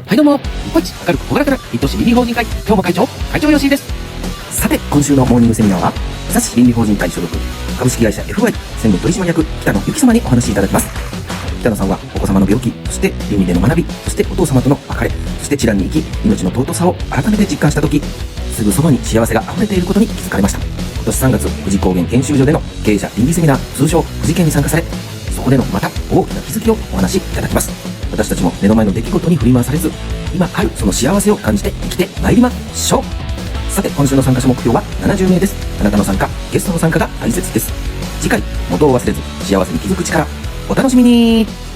はいどうも、日本一明るく朗らかな一都市倫理法人会、今日も会長吉井です。さて、今週のモーニングセミナーは、武蔵倫理法人会所属、株式会社 FY 専務取締役、北野由紀様にお話しいただきます。北野さんは、お子様の病気、そして倫理での学び、そしてお父様との別れ、そして知覧に生き、命の尊さを改めて実感したとき、すぐそばに幸せが溢れていることに気づかれました。今年3月、富士高原研修所での経営者倫理セミナー、通称富士研に参加され、そこでのまた大きな気づきをお話しいただきます。私たちも目の前の出来事に振り回されず、今あるその幸せを感じて生きてまいりましょう。さて、今週の参加者目標は70名です。あなたの参加、ゲストの参加が大切です。次回、元を忘れず幸せに気づく力、お楽しみに。